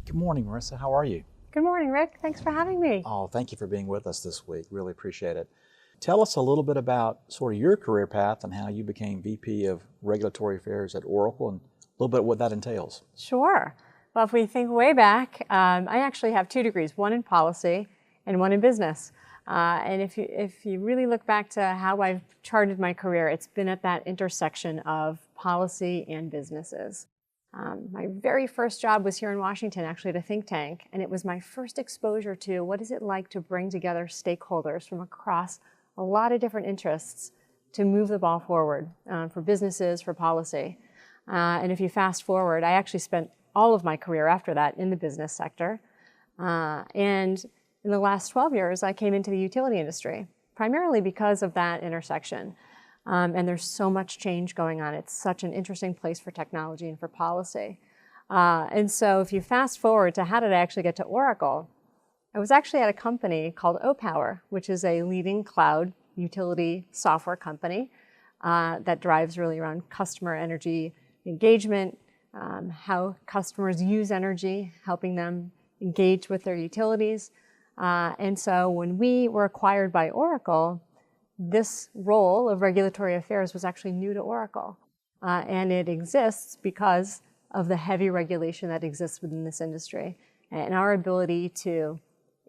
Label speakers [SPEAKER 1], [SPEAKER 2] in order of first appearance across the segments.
[SPEAKER 1] Good morning, Marisa. How are you?
[SPEAKER 2] Good morning, Rick. Thanks for having me.
[SPEAKER 1] Oh, thank you for being with us this week. Really appreciate it. Tell us a little bit about sort of your career path and how you became VP of Regulatory Affairs at Oracle and a little bit what that entails.
[SPEAKER 2] Sure. Well, if we think way back, I actually have 2 degrees, one in policy and one in business. And if you really look back to how I've charted my career, it's been at that intersection of policy and businesses. My very first job was here in Washington, actually at a think tank, and it was my first exposure to what is it like to bring together stakeholders from across a lot of different interests to move the ball forward for businesses, for policy. And if you fast forward, I actually spent all of my career after that in the business sector. And in the last 12 years, I came into the utility industry, primarily because of that intersection. And there's so much change going on. It's such an interesting place for technology and for policy. And so if you fast forward to how did I actually get to Oracle, I was actually at a company called OPower, which is a leading cloud utility software company that drives really around customer energy engagement, how customers use energy, helping them engage with their utilities. And so when we were acquired by Oracle, this role of regulatory affairs was actually new to Oracle. And it exists because of the heavy regulation that exists within this industry and our ability to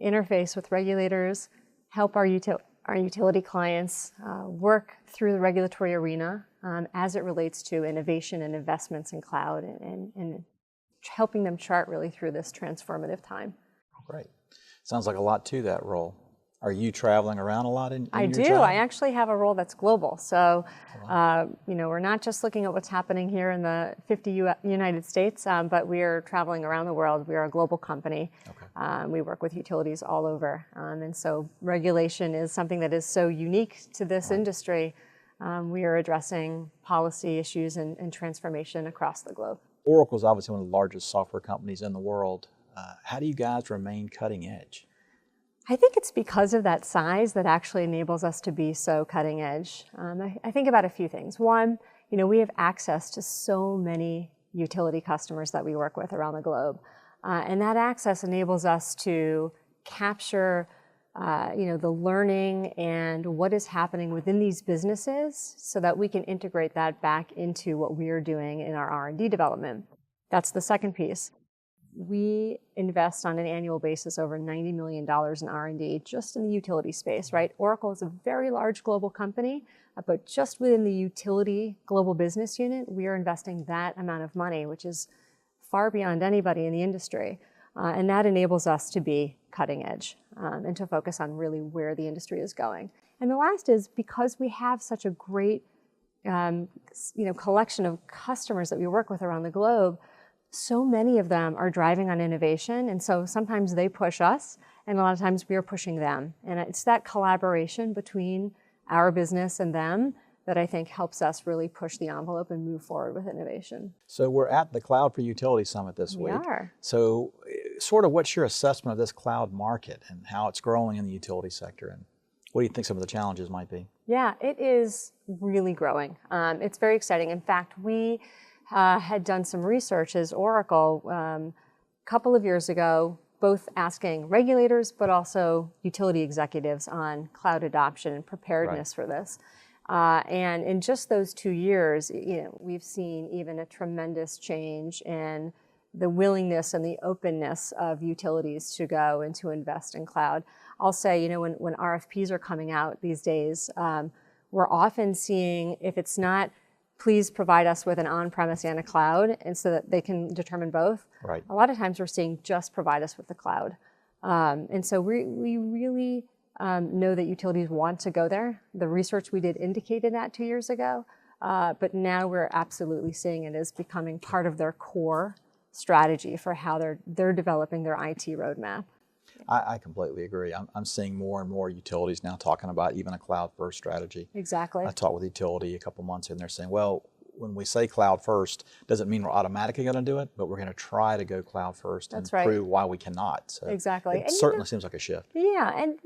[SPEAKER 2] interface with regulators, help our utility clients work through the regulatory arena as it relates to innovation and investments in cloud and helping them chart really through this transformative time.
[SPEAKER 1] Great. Sounds like a lot to that role. Are you traveling around a lot in
[SPEAKER 2] I
[SPEAKER 1] your
[SPEAKER 2] do.
[SPEAKER 1] job?
[SPEAKER 2] I actually have a role that's global. So, we're not just looking at what's happening here in the 50 United States, but we are traveling around the world. We are a global company. Okay. We work with utilities all over. And so regulation is something that is so unique to this industry. We are addressing policy issues and transformation across the globe.
[SPEAKER 1] Oracle is obviously one of the largest software companies in the world. How do you guys remain cutting edge?
[SPEAKER 2] I think it's because of that size that actually enables us to be so cutting edge. I think about a few things. One, we have access to so many utility customers that we work with around the globe. And that access enables us to capture the learning and what is happening within these businesses so that we can integrate that back into what we are doing in our R&D development. That's the second piece. We invest on an annual basis over $90 million in R&D just in the utility space, right? Oracle is a very large global company, but just within the utility global business unit, we are investing that amount of money, which is far beyond anybody in the industry. And that enables us to be cutting edge and to focus on really where the industry is going. And the last is because we have such a great collection of customers that we work with around the globe, so many of them are driving on innovation, and so sometimes they push us, and a lot of times we are pushing them. And it's that collaboration between our business and them that I think helps us really push the envelope and move forward with innovation.
[SPEAKER 1] So we're at the Cloud for Utility Summit this week.
[SPEAKER 2] We are.
[SPEAKER 1] So sort of what's your assessment of this cloud market and how it's growing in the utility sector, and what do you think some of the challenges might be?
[SPEAKER 2] Yeah, it is really growing. It's very exciting. In fact, we had done some research as Oracle a couple of years ago, both asking regulators but also utility executives on cloud adoption and preparedness for this. And in just those 2 years, we've seen even a tremendous change in the willingness and the openness of utilities to go and to invest in cloud. I'll say, when RFPs are coming out these days, we're often seeing, if it's not please provide us with an on-premise and a cloud, and so that they can determine both.
[SPEAKER 1] Right.
[SPEAKER 2] A lot of times we're seeing just provide us with the cloud. And so we really know that utilities want to go there. The research we did indicated that 2 years ago, but now we're absolutely seeing it as becoming part of their core strategy for how they're developing their IT roadmap.
[SPEAKER 1] I completely agree. I'm seeing more and more utilities now talking about even a cloud-first strategy.
[SPEAKER 2] Exactly.
[SPEAKER 1] I talked with a utility a couple months ago, and they're saying, well, when we say cloud first, doesn't mean we're automatically going to do it, but we're going to try to go cloud first and prove why we cannot. So
[SPEAKER 2] exactly.
[SPEAKER 1] It certainly seems like a shift.
[SPEAKER 2] Yeah, and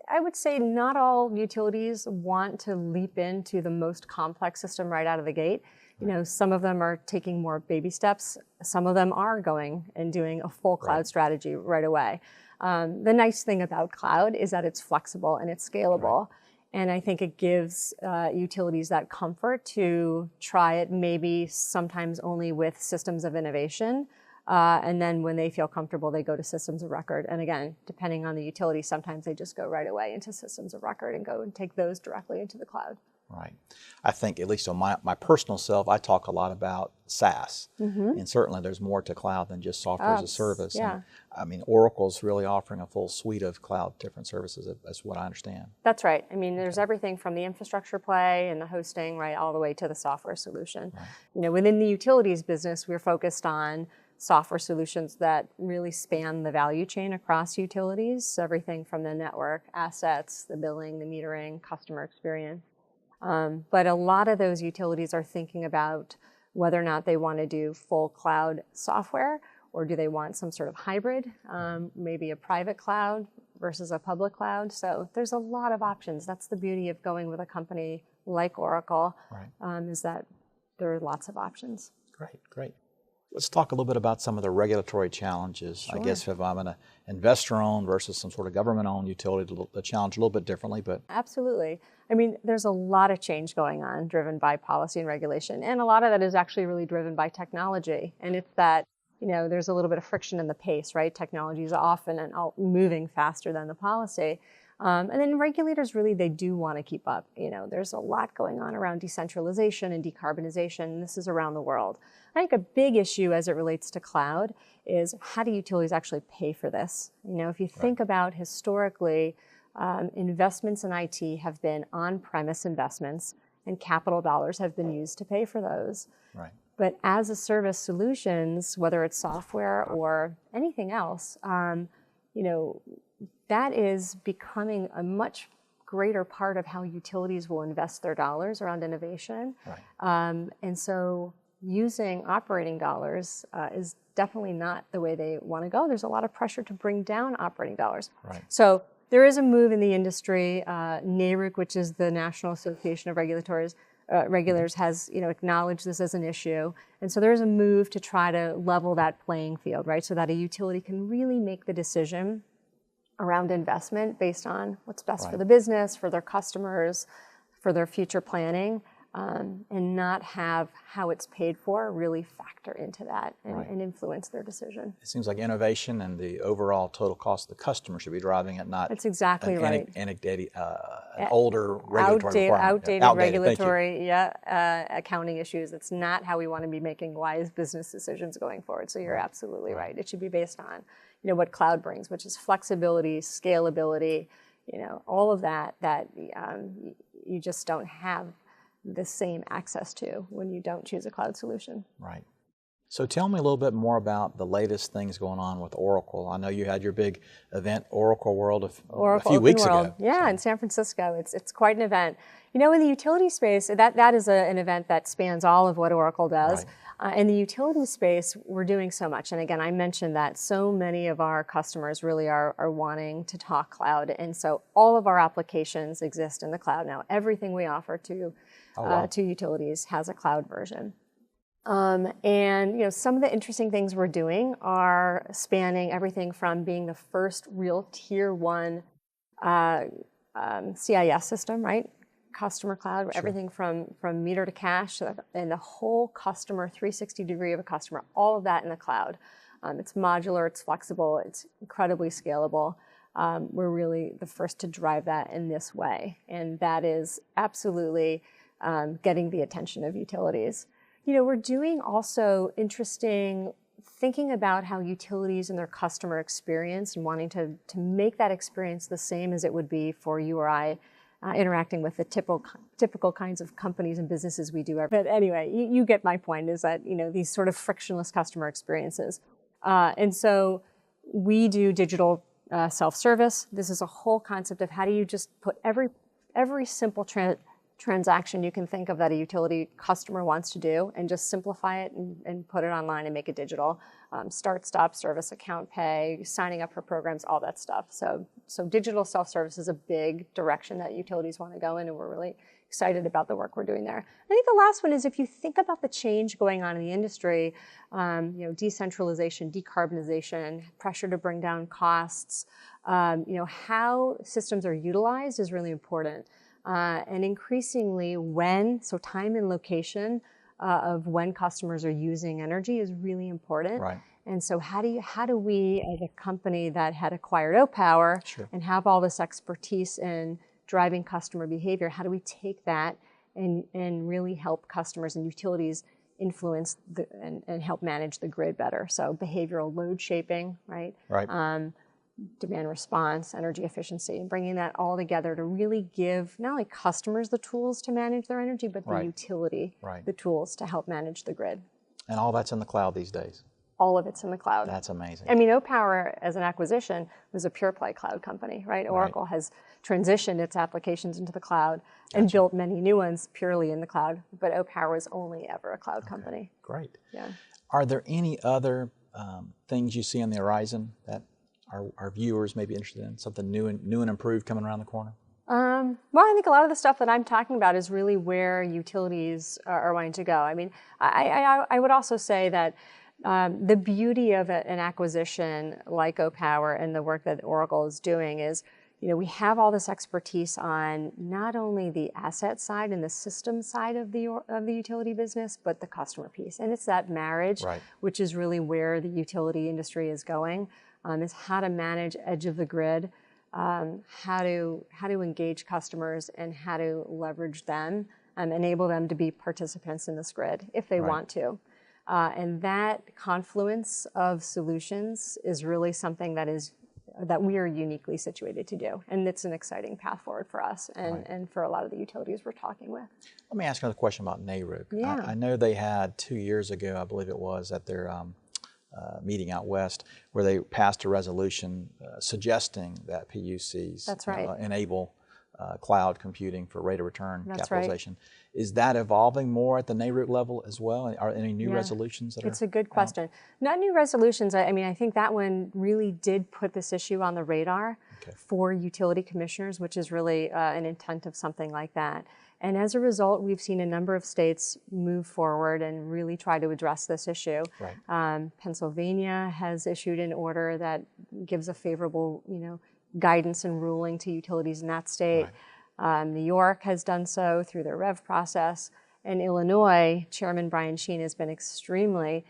[SPEAKER 2] I would say not all utilities want to leap into the most complex system right out of the gate. You know, some of them are taking more baby steps. Some of them are going and doing a full cloud strategy right away. The nice thing about cloud is that it's flexible and it's scalable. And I think it gives utilities that comfort to try it maybe sometimes only with systems of innovation. And then when they feel comfortable, they go to systems of record. And again, depending on the utility, sometimes they just go right away into systems of record and go and take those directly into the cloud.
[SPEAKER 1] Right. I think, at least on my personal self, I talk a lot about SaaS. And certainly there's more to cloud than just software as a service.
[SPEAKER 2] Yeah.
[SPEAKER 1] And, I mean, Oracle's really offering a full suite of cloud different services. That's what I understand.
[SPEAKER 2] That's right. I mean, there's everything from the infrastructure play and the hosting, right, all the way to the software solution. You know, within the utilities business, we're focused on software solutions that really span the value chain across utilities, everything from the network, assets, the billing, the metering, customer experience. But a lot of those utilities are thinking about whether or not they want to do full cloud software, or do they want some sort of hybrid, maybe a private cloud versus a public cloud. So there's a lot of options. That's the beauty of going with a company like Oracle, is that there are lots of options.
[SPEAKER 1] Great. Let's talk a little bit about some of the regulatory challenges. I guess if I'm an investor-owned versus some sort of government-owned utility, the challenge a little bit differently, but...
[SPEAKER 2] Absolutely. I mean, there's a lot of change going on driven by policy and regulation, and a lot of that is actually really driven by technology. And it's that, you know, there's a little bit of friction in the pace, right? Technology is often moving faster than the policy. And then regulators really, they do want to keep up. You know, there's a lot going on around decentralization and decarbonization, and this is around the world. I think a big issue as it relates to cloud is how do utilities actually pay for this? You know, if you think about historically, investments in IT have been on-premise investments, and capital dollars have been used to pay for those. But as a service solutions, whether it's software or anything else, you know, that is becoming a much greater part of how utilities will invest their dollars around innovation. And so using operating dollars is definitely not the way they want to go. There's a lot of pressure to bring down operating dollars. So there is a move in the industry. Nehru, which is the National Association of Regulators, has, you know, acknowledged this as an issue. And so there's a move to try to level that playing field, right? So that a utility can really make the decision around investment based on what's best for the business, for their customers, for their future planning, and not have how it's paid for really factor into that and influence their decision.
[SPEAKER 1] It seems like innovation and the overall total cost of the customer should be driving it, not
[SPEAKER 2] That's exactly right.
[SPEAKER 1] An older regulatory requirement.
[SPEAKER 2] Outdated regulatory, accounting issues. It's not how we want to be making wise business decisions going forward. So you're absolutely right. It should be based on, you know, what cloud brings, which is flexibility, scalability, you know, all of that you just don't have the same access to when you don't choose a cloud solution.
[SPEAKER 1] So tell me a little bit more about the latest things going on with Oracle. I know you had your big event, Oracle World, a few weeks ago.
[SPEAKER 2] Yeah, in San Francisco. It's quite an event. You know, in the utility space, that is an event that spans all of what Oracle does. In the utility space, we're doing so much. And again, I mentioned that so many of our customers really are wanting to talk cloud. And so all of our applications exist in the cloud now. Everything we offer to utilities has a cloud version. And you know, some of the interesting things we're doing are spanning everything from being the first real tier 1 CIS system, right? Customer cloud, everything from meter to cash, and the whole customer 360 degree of a customer, all of that in the cloud. It's modular, it's flexible, it's incredibly scalable. We're really the first to drive that in this way, and that is absolutely getting the attention of utilities. You know, we're doing also interesting thinking about how utilities and their customer experience and wanting to make that experience the same as it would be for you or I interacting with the typical kinds of companies and businesses we do. But anyway, you get my point, is that, you know, these sort of frictionless customer experiences. And so we do digital self-service. This is a whole concept of how do you just put every simple transaction you can think of that a utility customer wants to do and just simplify it and put it online and make it digital. Start, stop, service, account pay, signing up for programs, all that stuff. So digital self-service is a big direction that utilities want to go in, and we're really excited about the work we're doing there. I think the last one is if you think about the change going on in the industry, decentralization, decarbonization, pressure to bring down costs, how systems are utilized is really important. And increasingly so time and location of when customers are using energy is really important.
[SPEAKER 1] Right.
[SPEAKER 2] And so how do we, as a company that had acquired Opower and have all this expertise in driving customer behavior, how do we take that and really help customers and utilities influence and help manage the grid better? So behavioral load shaping, right? Demand response, energy efficiency, and bringing that all together to really give not only customers the tools to manage their energy, but the utility the tools to help manage the grid.
[SPEAKER 1] And all that's in the cloud these days.
[SPEAKER 2] All of it's in the cloud.
[SPEAKER 1] That's amazing.
[SPEAKER 2] I mean, Opower as an acquisition was a pure play cloud company, right? Oracle has transitioned its applications into the cloud and built many new ones purely in the cloud, but Opower was only ever a cloud company.
[SPEAKER 1] Great.
[SPEAKER 2] Yeah.
[SPEAKER 1] Are there any other things you see on the horizon that our viewers may be interested in? Something new and improved coming around the corner?
[SPEAKER 2] Well, I think a lot of the stuff that I'm talking about is really where utilities are wanting to go. I mean, I would also say that the beauty of an acquisition like Opower and the work that Oracle is doing is, we have all this expertise on not only the asset side and the system side of the utility business, but the customer piece. And it's that marriage, which is really where the utility industry is going, is how to manage edge of the grid, how to engage customers and how to leverage them and enable them to be participants in this grid if they want to. And that confluence of solutions is really something that we are uniquely situated to do. And it's an exciting path forward for us and for a lot of the utilities we're talking with.
[SPEAKER 1] Let me ask another question about nehru.
[SPEAKER 2] Yeah.
[SPEAKER 1] I know they had 2 years ago, I believe it was, at their meeting out west, where they passed a resolution suggesting that PUCs enable cloud computing for rate of return capitalization. Is that evolving more at the nehru level as well? Are any new resolutions that
[SPEAKER 2] It's a good question. Not new resolutions. I mean, I think that one really did put this issue on the radar for utility commissioners, which is really an intent of something like that. And as a result, we've seen a number of states move forward and really try to address this issue. Pennsylvania has issued an order that gives a favorable, guidance and ruling to utilities in that state. New York has done so through their REV process. And Illinois, Chairman Brian Sheen has been extremely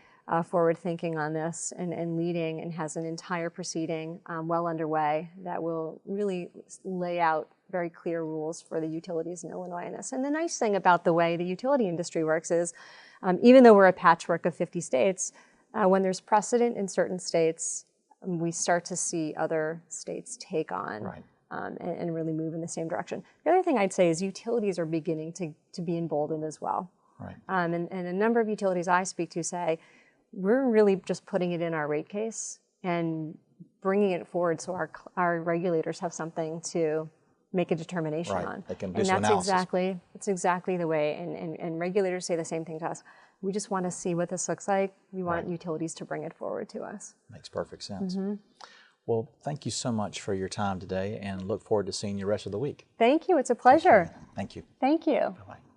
[SPEAKER 2] forward-thinking on this and leading and has an entire proceeding well underway that will really lay out very clear rules for the utilities in Illinois in this. And the nice thing about the way the utility industry works is, even though we're a patchwork of 50 states, when there's precedent in certain states, we start to see other states take on and really move in the same direction. The other thing I'd say is utilities are beginning to be emboldened as well. And a number of utilities I speak to say, we're really just putting it in our rate case and bringing it forward so our regulators have something to make a determination on.
[SPEAKER 1] They can do some analysis.
[SPEAKER 2] It's exactly the way, and regulators say the same thing to us. We just want to see what this looks like. We want utilities to bring it forward to us.
[SPEAKER 1] Makes perfect sense. Well, thank you so much for your time today and look forward to seeing you the rest of the week.
[SPEAKER 2] Thank you. It's a pleasure.
[SPEAKER 1] Thank you.
[SPEAKER 2] Thank you.
[SPEAKER 1] Bye-bye.